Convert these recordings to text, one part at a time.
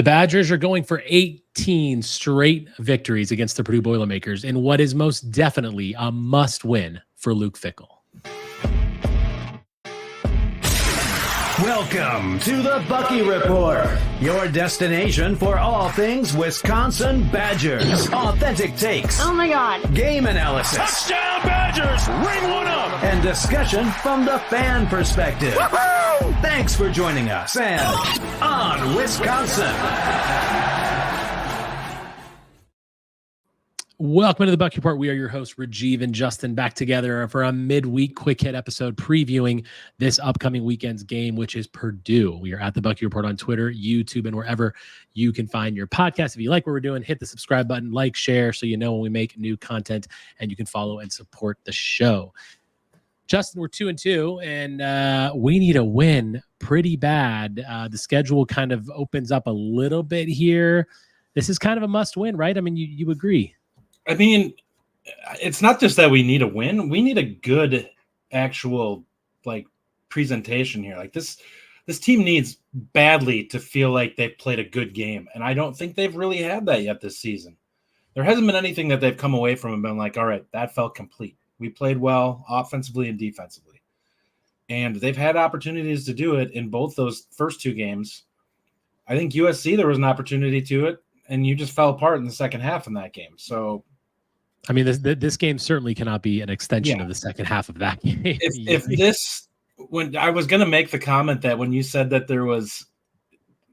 The Badgers are going for 18 straight victories against the Purdue Boilermakers in what is most definitely a must-win for Luke Fickell. Welcome to the Bucky Report, your destination for all things Wisconsin Badgers. Authentic takes. Oh my God. Game analysis. Touchdown Badgers! Ring one up! And discussion from the fan perspective. Woo-hoo! Thanks for joining us and on Wisconsin. Welcome to the Bucky Report. We are your hosts, Rajeev and Justin, back together for a midweek quick hit episode previewing this upcoming weekend's game, which is Purdue. We are at the Bucky Report on Twitter, YouTube, and wherever you can find your podcast. If you like what we're doing, hit the subscribe button, like, share, so you know when we make new content and you can follow and support the show. Justin, we're 2-2, and we need a win pretty bad. The schedule kind of opens up a little bit here. This is kind of a must win, right? I mean, you agree. I mean, it's not just that we need a win. We need a good actual presentation here. Like this team needs badly to feel like they've played a good game. And I don't think they've really had that yet this season. There hasn't been anything that they've come away from and been like, all right, that felt complete. We played well offensively and defensively. And they've had opportunities to do it in both those first two games. I think USC, there was an opportunity to it, and you just fell apart in the second half in that game. So, I mean, this game certainly cannot be an extension of the second half of that game. If this, when I was going to make the comment that when you said that there was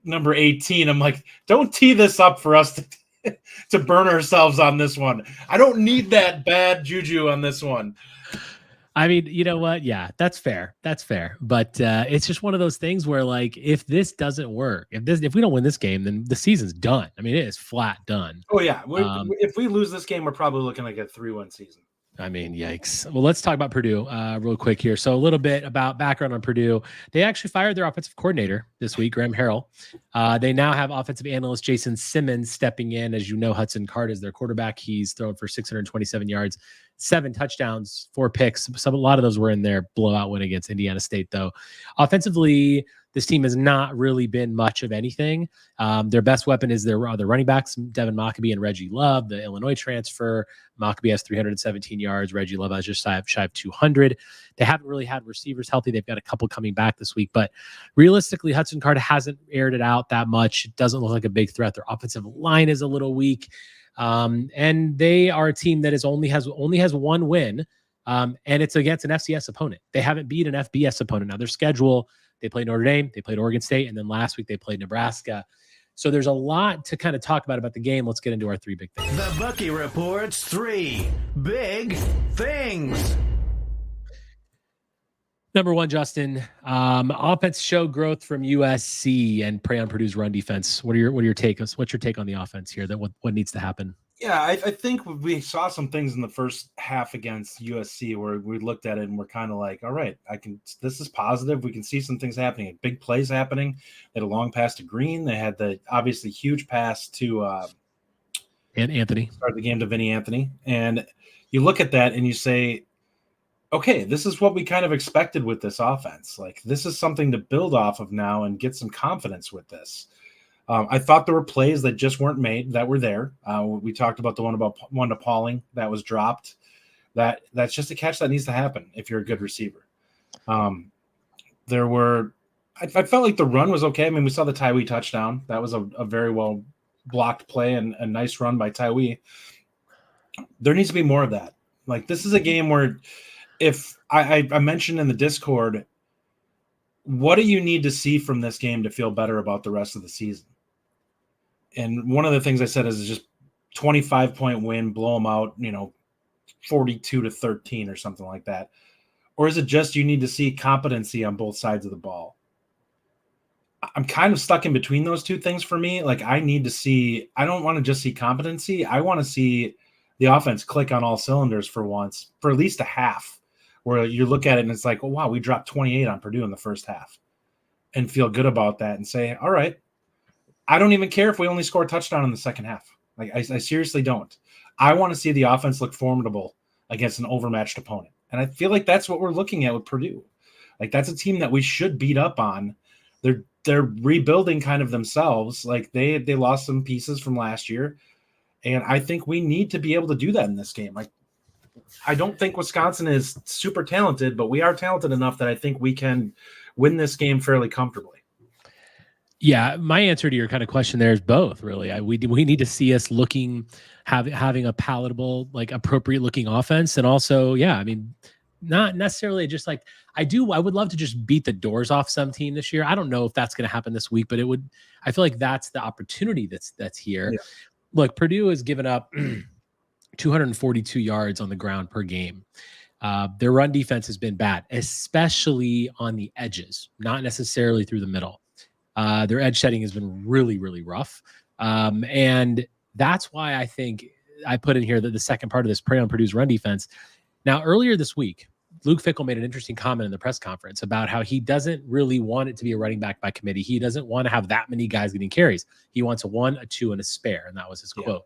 number 18, I'm like, don't tee this up for us to burn ourselves on this one. I don't need that bad juju on this one. I mean, you know what? Yeah, that's fair. That's fair. But it's just one of those things where, like, if this doesn't work, if we don't win this game, then the season's done. I mean, it is flat done. Oh, yeah. If we lose this game, we're probably looking like a 3-1 season. I mean, yikes. Well, let's talk about Purdue real quick here. So a little bit about background on Purdue. They actually fired their offensive coordinator this week, Graham Harrell. They now have offensive analyst Jason Simmons stepping in. As you know, Hudson Card is their quarterback. He's thrown for 627 yards, 7 touchdowns, 4 picks. A lot of those were in their blowout win against Indiana State, though. Offensively, this team has not really been much of anything. Their best weapon is their running backs, Devin, Mockobee, and Reggie Love, the Illinois transfer. Mockobee has 317 yards. Reggie Love has just shy of 200. They haven't really had receivers healthy. They've got a couple coming back this week. But realistically, Hudson Card hasn't aired it out that much. It doesn't look like a big threat. Their offensive line is a little weak. And they are a team that only has one win, and it's against an FCS opponent. They haven't beat an FBS opponent. Now, their schedule, they played Notre Dame, they played Oregon State, and then last week they played Nebraska. So there's a lot to kind of talk about the game. Let's get into our 3 big things. The Bucky Report's 3 big things. Number 1, Justin, offense show growth from USC and prey on Purdue's run defense. What are your takes? What's your take on the offense here? What needs to happen? Yeah, I think we saw some things in the first half against USC where we looked at it and we're kind of like, all right, this is positive. We can see some things happening, big plays happening. They had a long pass to Green. They had the obviously huge pass to and Anthony. Start the game to Vinny Anthony. And you look at that and you say, okay, this is what we kind of expected with this offense. Like, this is something to build off of now and get some confidence with this. I thought there were plays that just weren't made that were there. We talked about the one to Pauling that was dropped. That's just a catch that needs to happen if you're a good receiver. I felt like the run was okay. I mean, we saw the Tawee touchdown. That was a very well blocked play and a nice run by Tawee. There needs to be more of that. Like, this is a game where if I mentioned in the Discord, what do you need to see from this game to feel better about the rest of the season? And one of the things I said is just 25-point win, blow them out, 42-13 or something like that. Or is it just you need to see competency on both sides of the ball? I'm kind of stuck in between those two things for me. Like, I need to see – I don't want to just see competency. I want to see the offense click on all cylinders for once, for at least a half, where you look at it and it's like, oh, wow, we dropped 28 on Purdue in the first half, and feel good about that and say, all right, I don't even care if we only score a touchdown in the second half. Like, I seriously don't. I want to see the offense look formidable against an overmatched opponent. And I feel like that's what we're looking at with Purdue. Like, that's a team that we should beat up on. They're they're rebuilding kind of themselves. Like they lost some pieces from last year. And I think we need to be able to do that in this game. Like, I don't think Wisconsin is super talented, but we are talented enough that I think we can win this game fairly comfortably. Yeah, my answer to your kind of question there is both. Really, we need to see us having a palatable, like appropriate looking offense, and also, yeah, I mean, not necessarily just like I would love to just beat the doors off some team this year. I don't know if that's going to happen this week, but I feel like that's the opportunity that's here. Yeah. Look, Purdue has given up 242 yards on the ground per game. Their run defense has been bad, especially on the edges, not necessarily through the middle. Their edge setting has been really, really rough. And that's why I think I put in here that the second part of this prey on Purdue's run defense. Now, earlier this week, Luke Fickell made an interesting comment in the press conference about how he doesn't really want it to be a running back by committee. He doesn't want to have that many guys getting carries. He wants a 1, a 2, and a spare. And that was his quote.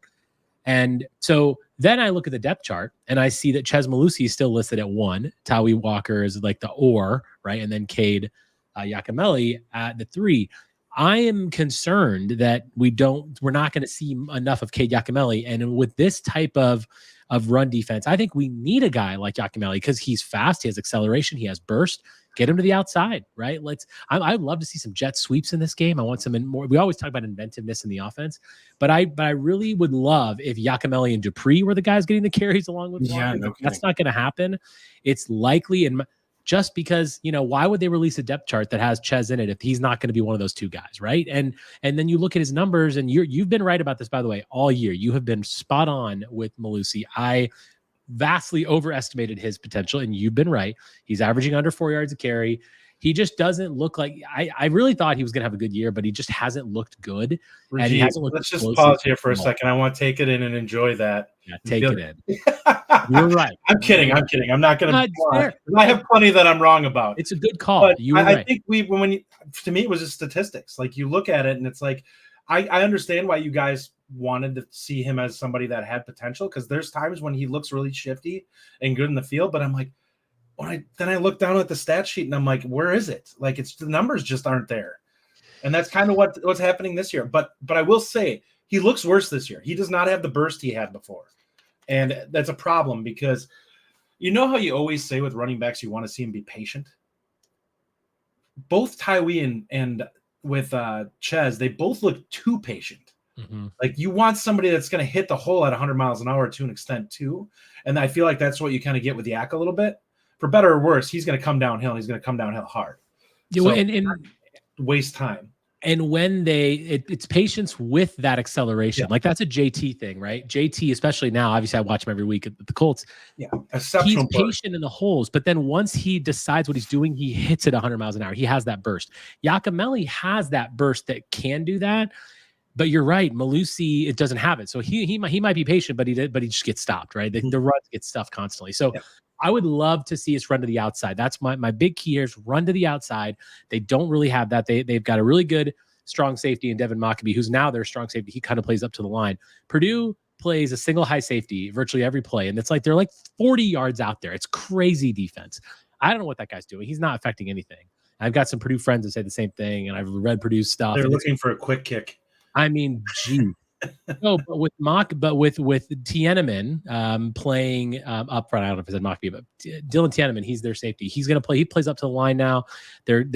And so then I look at the depth chart and I see that Chez Mellusi is still listed at 1. Tawee Walker is like the right? And then Cade Yacamelli at the 3. I am concerned that we're not going to see enough of Cade Yacamelli. And with this type of run defense, I think we need a guy like Yacamelli because he's fast, he has acceleration, he has burst. Get him to the outside, right? I'd love to see some jet sweeps in this game. I want some more. We always talk about inventiveness in the offense, but I really would love if Yacamelli and Dupree were the guys getting the carries along with Walker. No, that's not going to happen. It's likely, and just because, why would they release a depth chart that has Chez in it if he's not going to be one of those two guys, right? And then you look at his numbers, and you've been right about this, by the way, all year. You have been spot on with Mellusi. I vastly overestimated his potential, and you've been right. He's averaging under 4 yards a carry. He just doesn't look like I really thought he was going to have a good year, but he just hasn't looked good. Rajeev, and he hasn't looked let's just pause here for a second. I want to take it in and enjoy that. Yeah, take it in. You're right. I'm kidding. I'm not going to. I have plenty that I'm wrong about. It's a good call. But I think to me, it was just statistics. Like you look at it and it's like, I understand why you guys wanted to see him as somebody that had potential, because there's times when he looks really shifty and good in the field, but I'm like, then I look down at the stat sheet and I'm like, where is it? Like it's the numbers just aren't there. And that's kind of what's happening this year. But I will say he looks worse this year. He does not have the burst he had before. And that's a problem because you know how you always say with running backs, you want to see him be patient. Both Tawee and with Chez, they both look too patient. Mm-hmm. Like you want somebody that's going to hit the hole at 100 miles an hour to an extent too. And I feel like that's what you kind of get with Yak a little bit. For better or worse, he's going to come downhill. He's going to come downhill hard. Yeah, so and waste time. And when it's patience with that acceleration. Yeah. Like that's a JT thing, right? JT, especially now, obviously I watch him every week at the Colts. Yeah, he's patient in the holes, but then once he decides what he's doing, he hits it 100 miles an hour. He has that burst. Yacamelli has that burst that can do that. But you're right, Mellusi, it doesn't have it. So he might be patient, but he just gets stopped, right? The runs get stuffed constantly. So. Yeah. I would love to see us run to the outside. That's my big key here is run to the outside. They don't really have that. They've got a really good strong safety in Devin Mockobee, who's now their strong safety. He kind of plays up to the line. Purdue plays a single high safety virtually every play, and it's like they're like 40 yards out there. It's crazy defense. I don't know what that guy's doing. He's not affecting anything. I've got some Purdue friends that say the same thing, and I've read Purdue stuff. They're looking for a quick kick. I mean, gee. No, but with Tiananmen playing up front, I don't know if it's Mockobee, but Dylan Tiananmen, he's their safety. He's going to play. He plays up to the line now. Their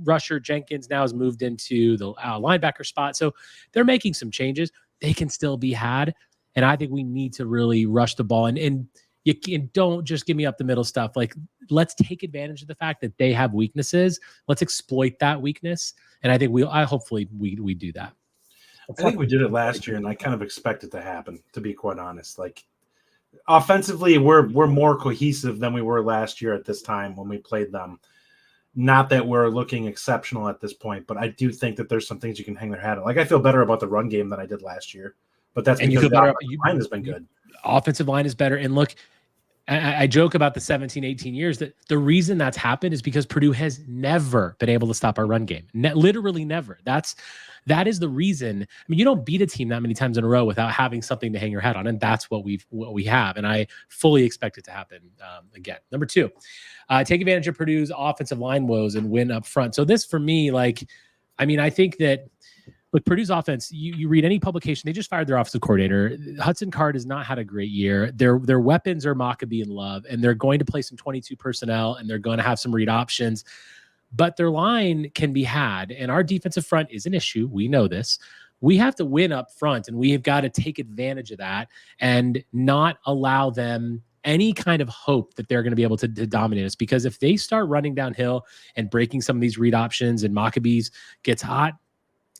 rusher Jenkins now has moved into the linebacker spot, so they're making some changes. They can still be had, and I think we need to really rush the ball and you don't just give me up the middle stuff. Like let's take advantage of the fact that they have weaknesses. Let's exploit that weakness, and I think hopefully we do that. I think we did it last year, and I kind of expect it to happen, to be quite honest. Like offensively, we're more cohesive than we were last year at this time when we played them. Not that we're looking exceptional at this point, but I do think that there's some things you can hang their hat on. Like I feel better about the run game than I did last year, but that's because the offensive line has been good. Offensive line is better. And look, I joke about the 17, 18 years that the reason that's happened is because Purdue has never been able to stop our run game. Literally never. That's that is the reason. I mean, you don't beat a team that many times in a row without having something to hang your hat on. And that's what we have. And I fully expect it to happen again. Number 2, take advantage of Purdue's offensive line woes and win up front. So this for me, like, I mean, I think that, look, Purdue's offense, you read any publication, they just fired their offensive coordinator. Hudson Card has not had a great year. Their weapons are Mockobee and Love, and they're going to play some 22 personnel, and they're going to have some read options. But their line can be had, and our defensive front is an issue. We know this. We have to win up front, and we have got to take advantage of that and not allow them any kind of hope that they're going to be able to dominate us. Because if they start running downhill and breaking some of these read options and Maccabees gets hot,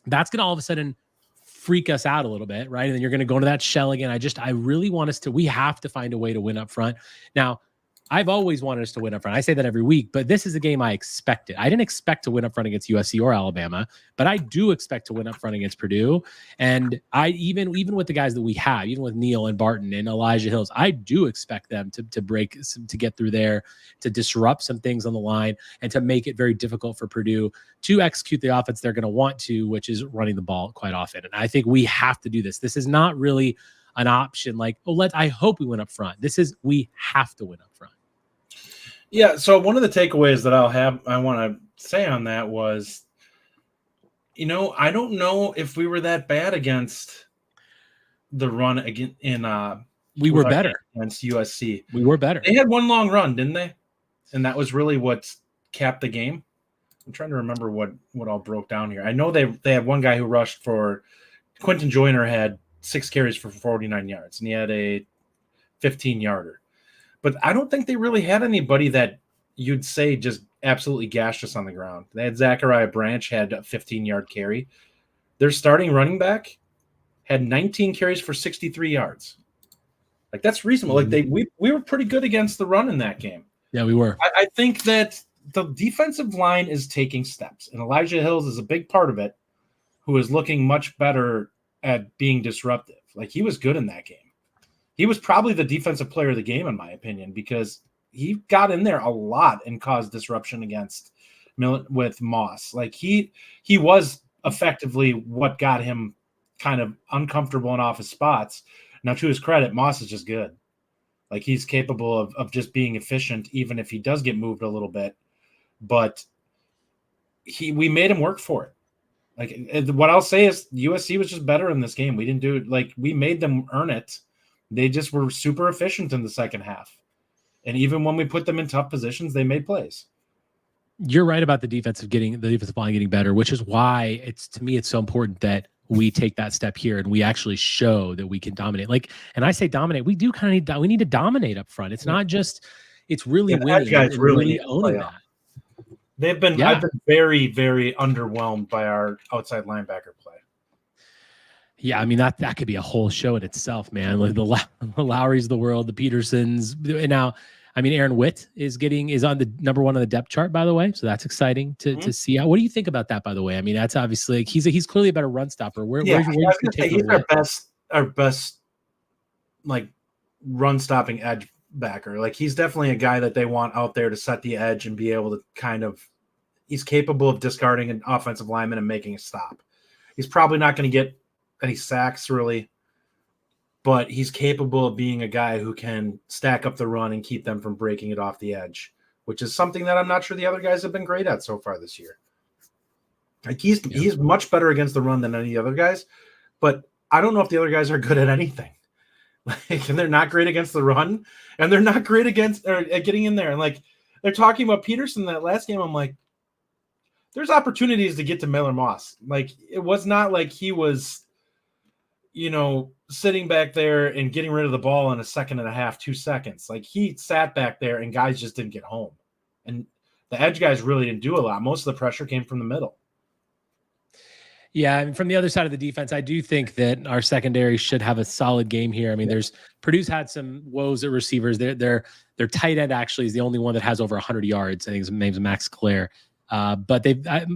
that's going to all of a sudden freak us out a little bit, right? And then you're going to go into that shell again. I really want us to, we have to find a way to win up front. Now, I've always wanted us to win up front. I say that every week, but this is a game I expected. I didn't expect to win up front against USC or Alabama, but I do expect to win up front against Purdue. And I even with the guys that we have, even with Neal and Barton and Elijah Hills, I do expect them to break some, to get through there, to disrupt some things on the line, and to make it very difficult for Purdue to execute the offense they're going to want to, which is running the ball quite often. And I think we have to do this. This is not really an option like, oh, I hope we win up front. This is, we have to win up front. Yeah. So one of the takeaways that I want to say on that was, I don't know if we were that bad against the run again we were better against USC. We were better. They had one long run, didn't they? And that was really what capped the game. I'm trying to remember what all broke down here. I know they had one guy who rushed for Quentin Joyner had 6 carries for 49 yards, and he had a 15-yarder. But I don't think they really had anybody that you'd say just absolutely gashed us on the ground. They had Zachariah Branch had a 15-yard carry. Their starting running back had 19 carries for 63 yards. Like, that's reasonable. Like, we were pretty good against the run in that game. Yeah, we were. I think that the defensive line is taking steps, and Elijah Hills is a big part of it, who is looking much better at being disruptive. Like, he was good in that game. He was probably the defensive player of the game, in my opinion, because he got in there a lot and caused disruption with Moss. Like, he was effectively what got him kind of uncomfortable and off his spots. Now, to his credit, Moss is just good. Like, he's capable of just being efficient, even if he does get moved a little bit. But we made him work for it. Like, what I'll say is USC was just better in this game. We didn't do it. Like, we made them earn it. They just were super efficient in the second half. And even when we put them in tough positions, they made plays. You're right about the defensive line getting better, which is why to me, it's so important that we take that step here and we actually show that we can dominate. Like, and I say dominate, we need to dominate up front. It's not just, it's really winning. Guys really owning that. I've been very, very underwhelmed by our outside linebacker play. Yeah, I mean, that could be a whole show in itself, man. Like the Lowrys of the world, the Petersons. And now, I mean, Aaron Witt is on the number 1 on the depth chart, by the way. So that's exciting to see. What do you think about that, by the way? I mean, that's obviously, like, he's clearly a better run stopper. He's our best like run stopping edge backer. Like, he's definitely a guy that they want out there to set the edge and be able to he's capable of discarding an offensive lineman and making a stop. He's probably not going to get any sacks really, but he's capable of being a guy who can stack up the run and keep them from breaking it off the edge, which is something that I'm not sure the other guys have been great at so far this year. Like, he's much better against the run than any other guys, but I don't know if the other guys are good at anything. Like, and they're not great against the run, and they're not great at getting in there. And like, they're talking about Peterson that last game. I'm like, there's opportunities to get to Miller Moss. Like, it was not like he was, sitting back there and getting rid of the ball in a second and a half, 2 seconds. Like, he sat back there and guys just didn't get home. And the edge guys really didn't do a lot. Most of the pressure came from the middle. Yeah, and from the other side of the defense, I do think that our secondary should have a solid game here. I mean, Purdue's had some woes at receivers. Their tight end actually is the only one that has over 100 yards. I think his name's Max Klare. But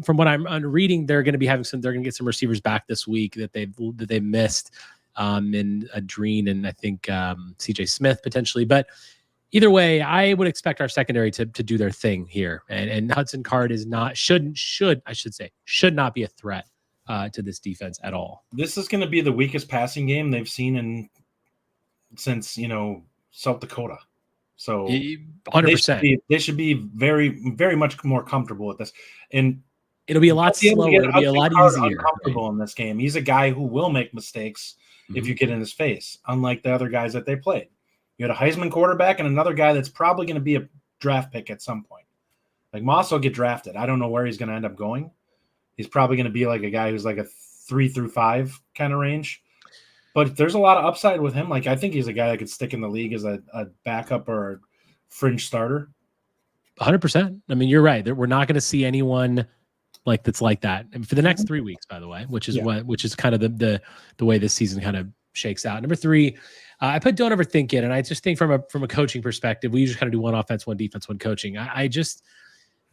from what I'm reading, they're going to get some receivers back this week that they've missed in Edrine and I think CJ Smith potentially. But either way, I would expect our secondary to do their thing here. And Hudson Card should not be a threat to this defense at all. This is going to be the weakest passing game they've seen since South Dakota. So 100%. They should be very, very much more comfortable with this. And it'll be a lot slower. It'll be a lot easier. Uncomfortable in this game. He's a guy who will make mistakes if you get in his face, unlike the other guys that they played. You had a Heisman quarterback and another guy that's probably going to be a draft pick at some point. Like Moss will get drafted. I don't know where he's going to end up going. He's probably going to be like a guy who's like a 3 through 5 kind of range. But there's a lot of upside with him. Like I think he's a guy that could stick in the league as a backup or a fringe starter. 100%. I mean, you're right. We're not going to see anyone that's like that and for the next 3 weeks, by the way, which is kind of the way this season kind of shakes out. Number 3, I put don't overthink it. And I just think from a coaching perspective, we usually kind of do one offense, one defense, one coaching.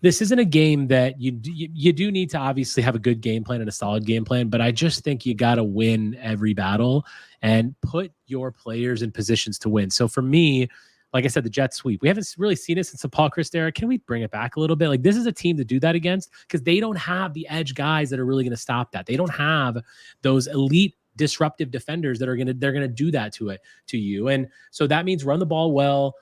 This isn't a game that you do need to obviously have a good game plan and a solid game plan, but I just think you got to win every battle and put your players in positions to win. So for me, like I said, the jet sweep, we haven't really seen it since the Paul Chryst era. Can we bring it back a little bit? Like this is a team to do that against because they don't have the edge guys that are really going to stop that. They don't have those elite disruptive defenders that they're going to do that to you. And so that means run the ball well,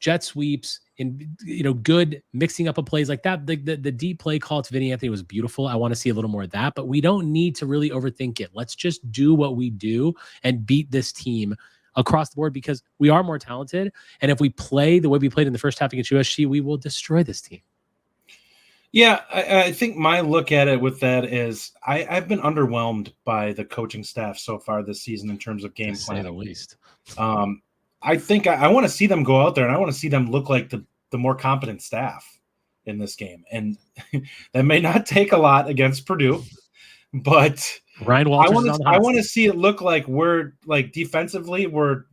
jet sweeps, and good mixing up of plays like that. The deep play call to Vinny Anthony was beautiful. I want to see a little more of that, but we don't need to really overthink it. Let's just do what we do and beat this team across the board because we are more talented. And if we play the way we played in the first half against USC, we will destroy this team. Yeah, I think my look at it with that is I've been underwhelmed by the coaching staff so far this season in terms of game plan. At least. I think I want to see them go out there and I want to see them look like the more competent staff in this game. And that may not take a lot against Purdue, but Ryan Walters I want to see it look like we're like defensively, we're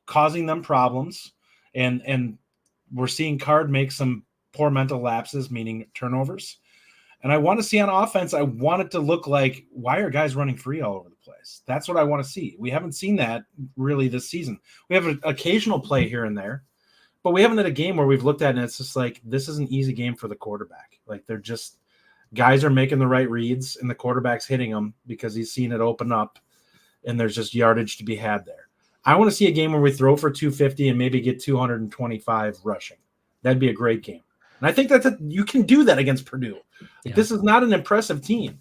causing them problems and we're seeing Card make some poor mental lapses, meaning turnovers. And I want to see on offense, I want it to look like, why are guys running free all over the place? That's what I want to see. We haven't seen that really this season. We have an occasional play here and there, but we haven't had a game where we've looked at it and it's just like, this is an easy game for the quarterback. Like they're just, guys are making the right reads and the quarterback's hitting them because he's seen it open up and there's just yardage to be had there. I want to see a game where we throw for 250 and maybe get 225 rushing. That'd be a great game. And I think you can do that against Purdue. Yeah. This is not an impressive team.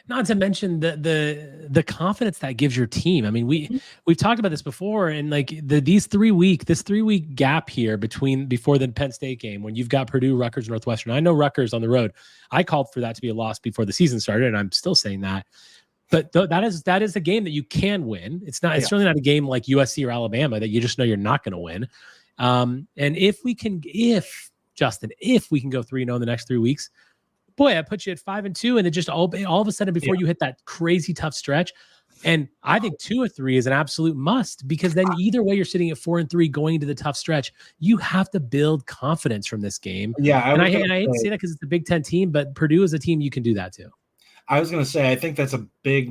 Not to mention the confidence that gives your team. I mean, we've talked about this before, and like this 3 week gap here before the Penn State game, when you've got Purdue, Rutgers, Northwestern. I know Rutgers on the road. I called for that to be a loss before the season started, and I'm still saying that. But that is a game that you can win. It's not. It's certainly not a game like USC or Alabama that you just know you're not going to win. And if we can go 3-0 in the next 3 weeks, boy, I put you at 5-2, and it just all of a sudden before you hit that crazy tough stretch. And I think 2 or 3 is an absolute must because then either way you're sitting at 4-3 going into the tough stretch. You have to build confidence from this game. Yeah, I hate to say that because it's a Big Ten team, but Purdue is a team you can do that too. I was going to say I think that's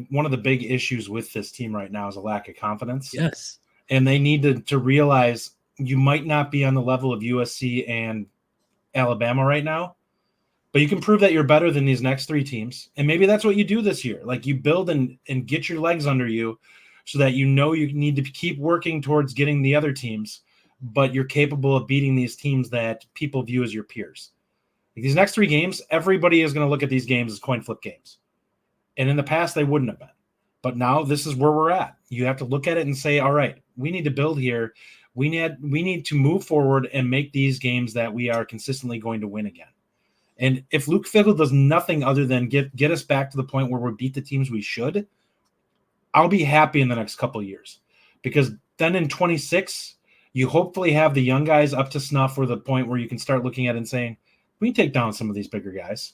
one of the big issues with this team right now is a lack of confidence. Yes, and they need to realize you might not be on the level of USC and Alabama right now, but you can prove that you're better than these next 3 teams. And maybe that's what you do this year. Like you build and get your legs under you so that you need to keep working towards getting the other teams, but you're capable of beating these teams that people view as your peers. Like these next 3 games, everybody is going to look at these games as coin flip games. And in the past, they wouldn't have been. But now this is where we're at. You have to look at it and say, all right, we need to build here. We need to move forward and make these games that we are consistently going to win again. And if Luke Fickell does nothing other than get us back to the point where we beat the teams we should, I'll be happy in the next couple of years. Because then in 26, you hopefully have the young guys up to snuff for the point where you can start looking at it and saying, we can take down some of these bigger guys.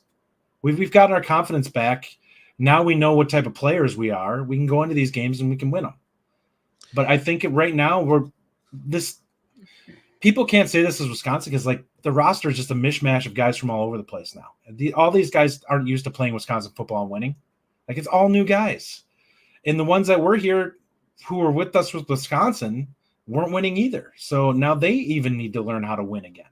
We've gotten our confidence back. Now we know what type of players we are. We can go into these games and we can win them. But I think right now people can't say this is Wisconsin because like the roster is just a mishmash of guys from all over the place now. All these guys aren't used to playing Wisconsin football and winning. Like it's all new guys. And the ones that were here who were with us with Wisconsin weren't winning either. So now they even need to learn how to win again.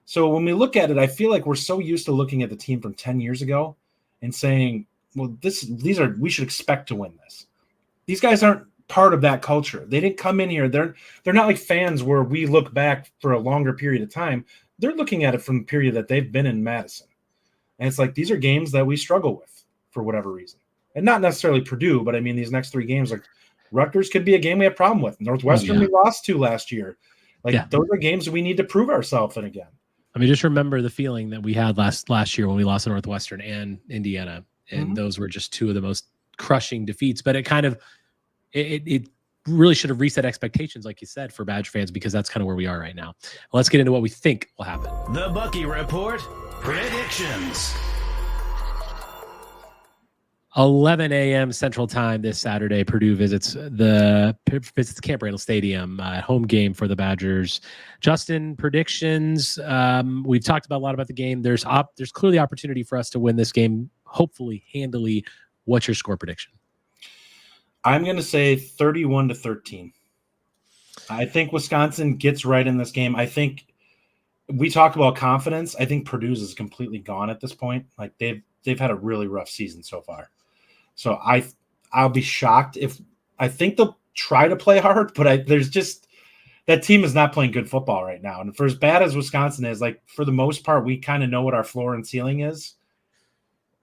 So when we look at it, I feel like we're so used to looking at the team from 10 years ago and saying, well, we should expect to win this. These guys aren't part of that culture. They didn't come in here. They're not like fans where we look back for a longer period of time. They're looking at it from the period that they've been in Madison. And it's like, these are games that we struggle with for whatever reason. And not necessarily Purdue, but I mean, these next 3 games, like Rutgers could be a game we have a problem with. Northwestern, we lost to last year. Like those are games we need to prove ourselves in again. I mean, just remember the feeling that we had last year when we lost to Northwestern and Indiana. And those were just 2 of the most crushing defeats. But it kind of, it really should have reset expectations, like you said, for Badger fans, because that's kind of where we are right now. Let's get into what we think will happen. The Bucky Report predictions. 11 a.m. Central Time this Saturday, Purdue visits Camp Randall Stadium, home game for the Badgers. Justin, predictions. We've talked a lot about the game. There's clearly opportunity for us to win this game, hopefully handily. What's your score prediction? I'm going to say 31-13. I think Wisconsin gets right in this game. I think we talk about confidence. I think Purdue's is completely gone at this point. Like they've had a really rough season so far. So I'll be shocked if I think they'll try to play hard, but there's just that team is not playing good football right now. And for as bad as Wisconsin is, like for the most part, we kind of know what our floor and ceiling is.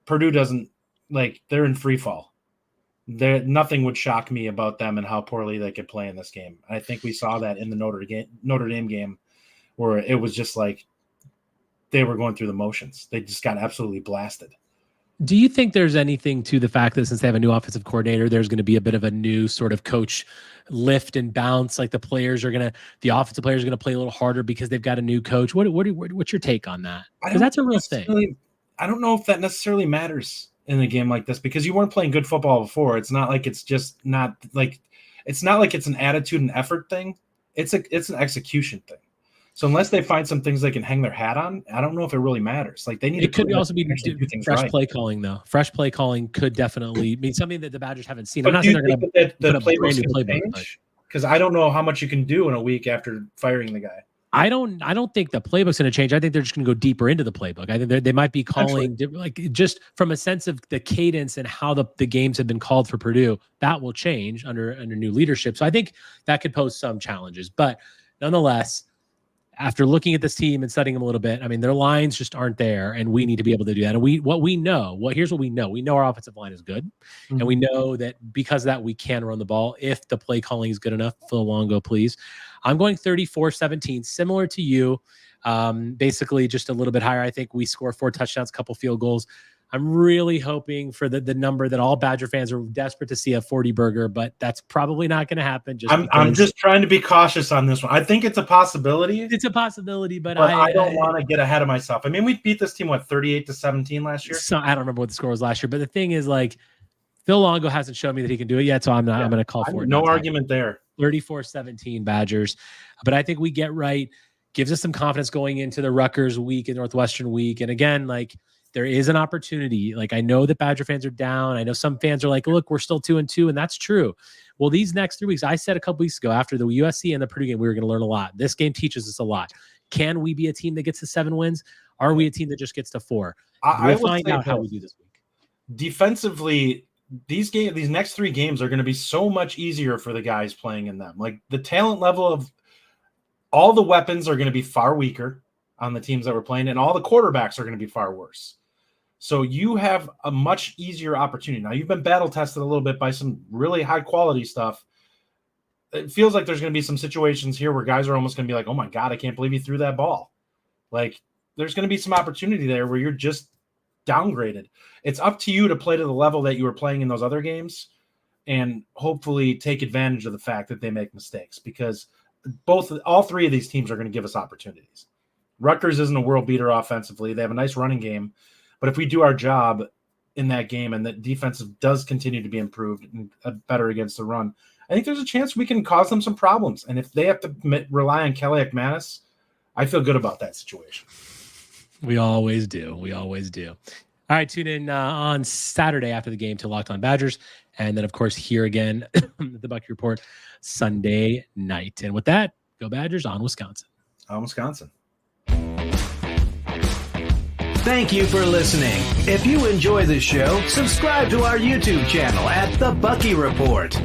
Purdue doesn't, like they're in free fall. Nothing would shock me about them and how poorly they could play in this game. I think we saw that in the Notre Dame game where it was just like they were going through the motions. They just got absolutely blasted. Do you think there's anything to the fact that since they have a new offensive coordinator, there's going to be a bit of a new sort of coach lift and bounce? Like the offensive players are going to play a little harder because they've got a new coach. What's your take on that? Because that's a real thing. I don't know if that necessarily matters in a game like this because you weren't playing good football before. It's not like it's just not like it's not like it's an attitude and effort thing. It's an execution thing. So unless they find some things they can hang their hat on, I don't know if it really matters. Like they need. It could also be fresh play calling, though. Fresh play calling could definitely mean something that the Badgers haven't seen. But I'm not do saying you they're think that the playbook change? Because I don't know how much you can do in a week after firing the guy. I don't think the playbook's going to change. I think they're just going to go deeper into the playbook. I think they might be calling like just from a sense of the cadence and how the games have been called for Purdue. That will change under new leadership. So I think that could pose some challenges. But nonetheless, after looking at this team and studying them a little bit, I mean, their lines just aren't there, and we need to be able to do that. And here's what we know. We know our offensive line is good, and we know that because of that, we can run the ball if the play calling is good enough. Phil Longo, please. I'm going 34-17, similar to you, basically just a little bit higher. I think we score 4 touchdowns, a couple field goals. I'm really hoping for the number that all Badger fans are desperate to see, a 40 burger, but that's probably not going to happen. I'm just trying to be cautious on this one. I think it's a possibility. It's a possibility, but I don't want to get ahead of myself. I mean, we beat this team, 38-17 last year? So I don't remember what the score was last year, but the thing is, like, Phil Longo hasn't shown me that he can do it yet, so I'm going to call for it. No argument there. 34-17 Badgers. But I think we get right. Gives us some confidence going into the Rutgers week and Northwestern week. And again, like, there is an opportunity. Like, I know that Badger fans are down. I know some fans are like, look, we're still 2-2, and that's true. Well, these next 3 weeks, I said a couple weeks ago after the USC and the Purdue game, we were going to learn a lot. This game teaches us a lot. Can we be a team that gets to 7 wins? Are we a team that just gets to 4? We'll find out how we do this week. Defensively, these next 3 games are going to be so much easier for the guys playing in them. Like, the talent level of all the weapons are going to be far weaker on the teams that we're playing, and all the quarterbacks are going to be far worse. So you have a much easier opportunity. Now, you've been battle tested a little bit by some really high quality stuff. It feels like there's going to be some situations here where guys are almost going to be like, oh my God, I can't believe he threw that ball. Like, there's going to be some opportunity there where you're just downgraded. It's up to you to play to the level that you were playing in those other games and hopefully take advantage of the fact that they make mistakes, because all 3 of these teams are going to give us opportunities. Rutgers isn't a world beater offensively. They have a nice running game. But if we do our job in that game and the defense does continue to be improved and better against the run, I think there's a chance we can cause them some problems. And if they have to rely on Kelly Manis, I feel good about that situation. We always do. All right, tune in on Saturday after the game to Locked On Badgers. And then, of course, here again, the Bucky Report Sunday night. And with that, go Badgers, on Wisconsin. On Wisconsin. Thank you for listening. If you enjoy the show, subscribe to our YouTube channel at The Bucky Report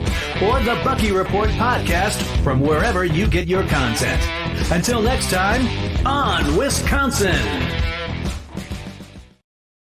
or The Bucky Report Podcast from wherever you get your content. Until next time, on Wisconsin!